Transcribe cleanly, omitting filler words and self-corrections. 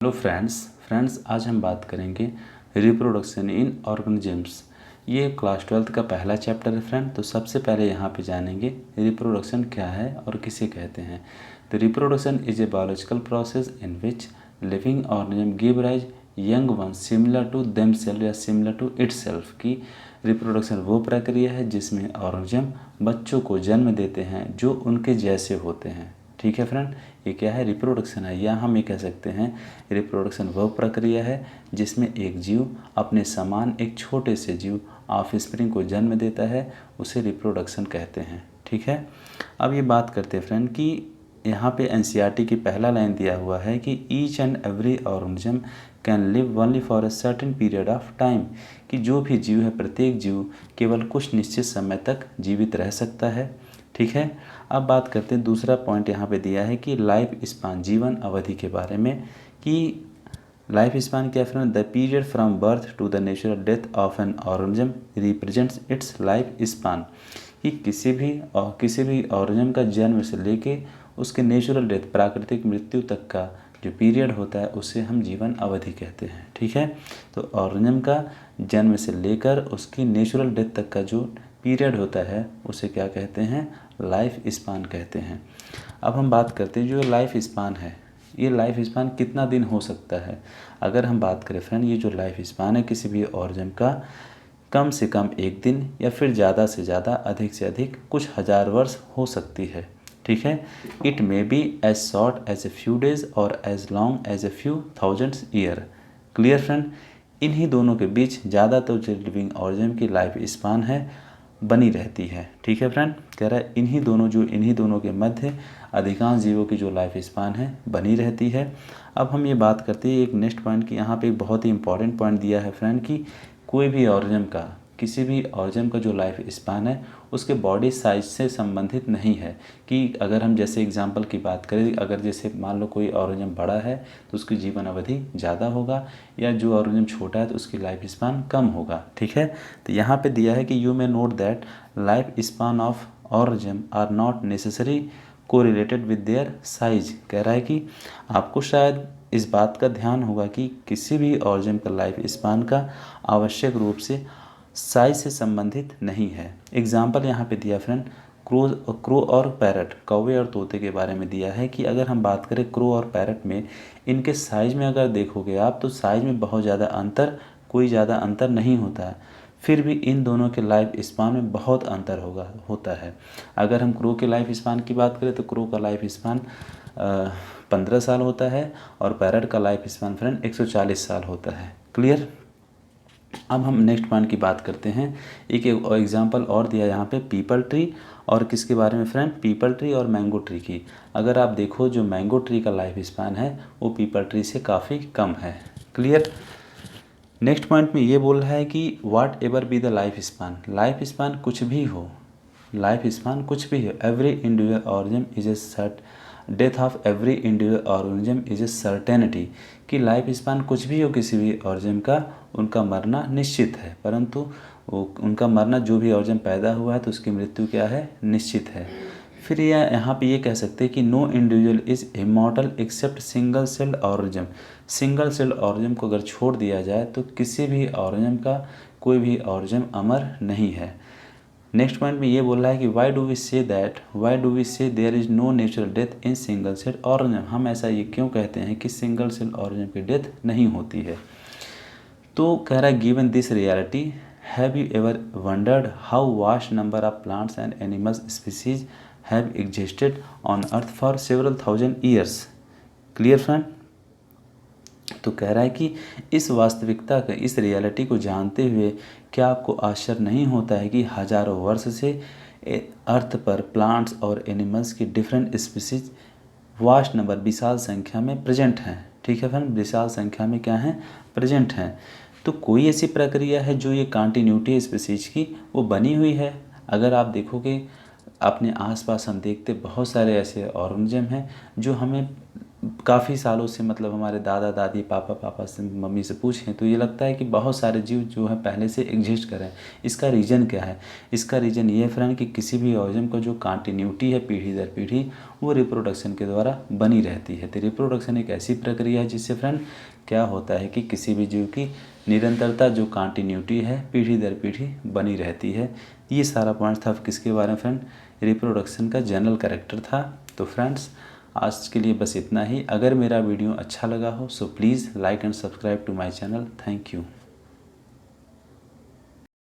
Hello friends आज हम बात करेंगे रिप्रोडक्शन इन ऑर्गेनिजम्स। ये क्लास 12th का पहला चैप्टर है फ्रेंड। तो सबसे पहले यहाँ पे जानेंगे रिप्रोडक्शन क्या है और किसे कहते हैं। तो reproduction is a biological process in which living organism give rise young ones similar to themselves या सिमिलर टू इटसेल्फ की। रिप्रोडक्शन वो प्रक्रिया है जिसमें ऑर्गेनिज्म बच्चों को जन्म देते हैं जो उनके जैसे होते हैं। ठीक है फ्रेंड, ये क्या है? रिप्रोडक्शन है, या हम ये कह सकते हैं रिप्रोडक्शन वह प्रक्रिया है जिसमें एक जीव अपने समान एक छोटे से जीव ऑफस्प्रिंग को जन्म देता है, उसे रिप्रोडक्शन कहते हैं। ठीक है, अब ये बात करते हैं फ्रेंड कि यहाँ पे एनसीईआरटी की पहला लाइन दिया हुआ है कि each and every organism can live only for a certain period of time, कि जो भी जीव है प्रत्येक जीव केवल कुछ निश्चित समय तक जीवित रह सकता है। ठीक है, अब बात करते हैं दूसरा पॉइंट यहाँ पे दिया है कि लाइफ स्पान, जीवन अवधि के बारे में, कि लाइफ स्पान क्या है? The period from birth to the natural death of an organism represents its life span, कि किसी भी ऑर्गेनिज्म का जन्म से लेके उसके नेचुरल डेथ, प्राकृतिक मृत्यु तक का जो पीरियड होता है उसे हम जीवन अवधि कहते हैं। ठीक है, तो ऑर्गेनिज्म का जन्म से लेकर उसकी नेचुरल डेथ तक का जो पीरियड होता है उसे क्या कहते हैं? लाइफ स्पान कहते हैं। अब हम बात करते हैं जो लाइफ स्पान है, ये लाइफ स्पान कितना दिन हो सकता है। अगर हम बात करें फ्रेंड, ये जो लाइफ स्पान है किसी भी ऑर्गेनिज्म का, कम से कम एक दिन या फिर ज़्यादा से ज़्यादा अधिक से अधिक कुछ हज़ार वर्ष हो सकती है। ठीक है, it may be as short as a few days और as long as a few thousands year. Clear friend, इन्हीं दोनों के बीच ज़्यादातर जो लिविंग ऑर्गेनिज्म की लाइफ स्पान है बनी रहती है। ठीक है फ्रेंड, कह रहा है इन्हीं दोनों के मध्य अधिकांश जीवों की जो लाइफ स्पान है बनी रहती है। अब हम ये बात करते हैं एक नेक्स्ट पॉइंट की, यहाँ पे एक बहुत ही इंपॉर्टेंट पॉइंट दिया है फ्रेंड कि कोई भी ऑर्गेनिज्म का, किसी भी ऑर्गेनिज्म का जो लाइफ स्पान है उसके बॉडी साइज से संबंधित नहीं है। कि अगर हम जैसे एग्जांपल की बात करें, अगर जैसे मान लो कोई ऑर्गेनिज्म बड़ा है तो उसकी जीवन अवधि ज़्यादा होगा, या जो ऑर्गेनिज्म छोटा है तो उसकी लाइफ स्पान कम होगा। ठीक है, तो यहाँ पे दिया है कि you may note that life span of organism are not necessary correlated with their size. कह रहा है कि आपको शायद इस बात का ध्यान होगा कि किसी भी ऑर्गेनिज्म का लाइफ स्पान का आवश्यक रूप से साइज से संबंधित नहीं है। एग्जाम्पल यहाँ पे दिया फ्रेंड क्रो और पैरट, कौवे और तोते के बारे में दिया है कि अगर हम बात करें क्रो और पैरट में, इनके साइज में अगर देखोगे आप तो साइज में बहुत कोई ज़्यादा अंतर नहीं होता है, फिर भी इन दोनों के लाइफ स्पान में बहुत अंतर होता है। अगर हम क्रो के लाइफ स्पान की बात करें तो क्रो का लाइफ स्पान 15 साल होता है और पैरट का लाइफ स्पान फ्रेंड 140 साल होता है। क्लियर, अब हम नेक्स्ट पॉइंट की बात करते हैं। एक एग्जांपल और दिया यहाँ पे पीपल ट्री और किसके बारे में फ्रेंड? पीपल ट्री और मैंगो ट्री की। अगर आप देखो जो मैंगो ट्री का लाइफ स्पान है वो पीपल ट्री से काफ़ी कम है। क्लियर, नेक्स्ट पॉइंट में ये बोल रहा है कि whatever be the life span कुछ भी हो, लाइफ स्पान कुछ भी हो, every individual organism is a cert death of every individual organism is a certainty, कि लाइफ स्पान कुछ भी हो किसी भी ऑर्गेनिज्म का, उनका मरना निश्चित है, परंतु उनका मरना, जो भी ऑर्गेनिज्म पैदा हुआ है तो उसकी मृत्यु क्या है? निश्चित है। फिर यहाँ पे ये कह सकते हैं कि no individual is immortal except single celled organism. Single celled organism को अगर छोड़ दिया जाए तो किसी भी ऑर्गेनिज्म का कोई भी ऑर्गेनिज्म अमर नहीं है। नेक्स्ट पॉइंट में ये बोल रहा है कि why do we say there is no natural death in single cell organism. हम ऐसा ये क्यों कहते हैं कि सिंगल सेल ऑर्गेनिज्म की डेथ नहीं होती है? तो कह रहा है given this reality have you ever wondered how vast number of plants and animals species have existed on earth for several thousand years. Clear friend, तो कह रहा है कि इस वास्तविकता का, इस रियलिटी को जानते हुए क्या आपको आश्चर्य नहीं होता है कि हजारों वर्ष से अर्थ पर प्लांट्स और एनिमल्स की डिफरेंट स्पीसीज वास्ट नंबर, विशाल संख्या में प्रेजेंट हैं। ठीक है फ्रेंड, विशाल संख्या में क्या हैं? प्रेजेंट हैं। तो कोई ऐसी प्रक्रिया है जो ये कंटिन्यूटी स्पीसीज की वो बनी हुई है। अगर आप देखोगे अपने आसपास हम देखते बहुत सारे ऐसे ऑर्गेनिज्म हैं जो हमें काफ़ी सालों से मतलब हमारे दादा दादी पापा पापा से मम्मी से पूछें तो ये लगता है कि बहुत सारे जीव जो है पहले से एग्जिस्ट कर रहे हैं। इसका रीज़न क्या है? इसका रीज़न ये है फ्रेंड कि किसी भी ऑर्गेनिज्म का जो कंटिन्यूटी है पीढ़ी दर पीढ़ी, वो रिप्रोडक्शन के द्वारा बनी रहती है। तो रिप्रोडक्शन एक ऐसी प्रक्रिया है जिससे फ्रेंड क्या होता है कि किसी भी जीव की निरंतरता जो कंटिन्यूटी है पीढ़ी दर पीढ़ी बनी रहती है। ये सारा पॉइंट था किसके बारे में फ्रेंड? रिप्रोडक्शन का जनरल कैरेक्टर था। तो फ्रेंड्स आज के लिए बस इतना ही। अगर मेरा वीडियो अच्छा लगा हो so please like and subscribe to my channel. Thank you.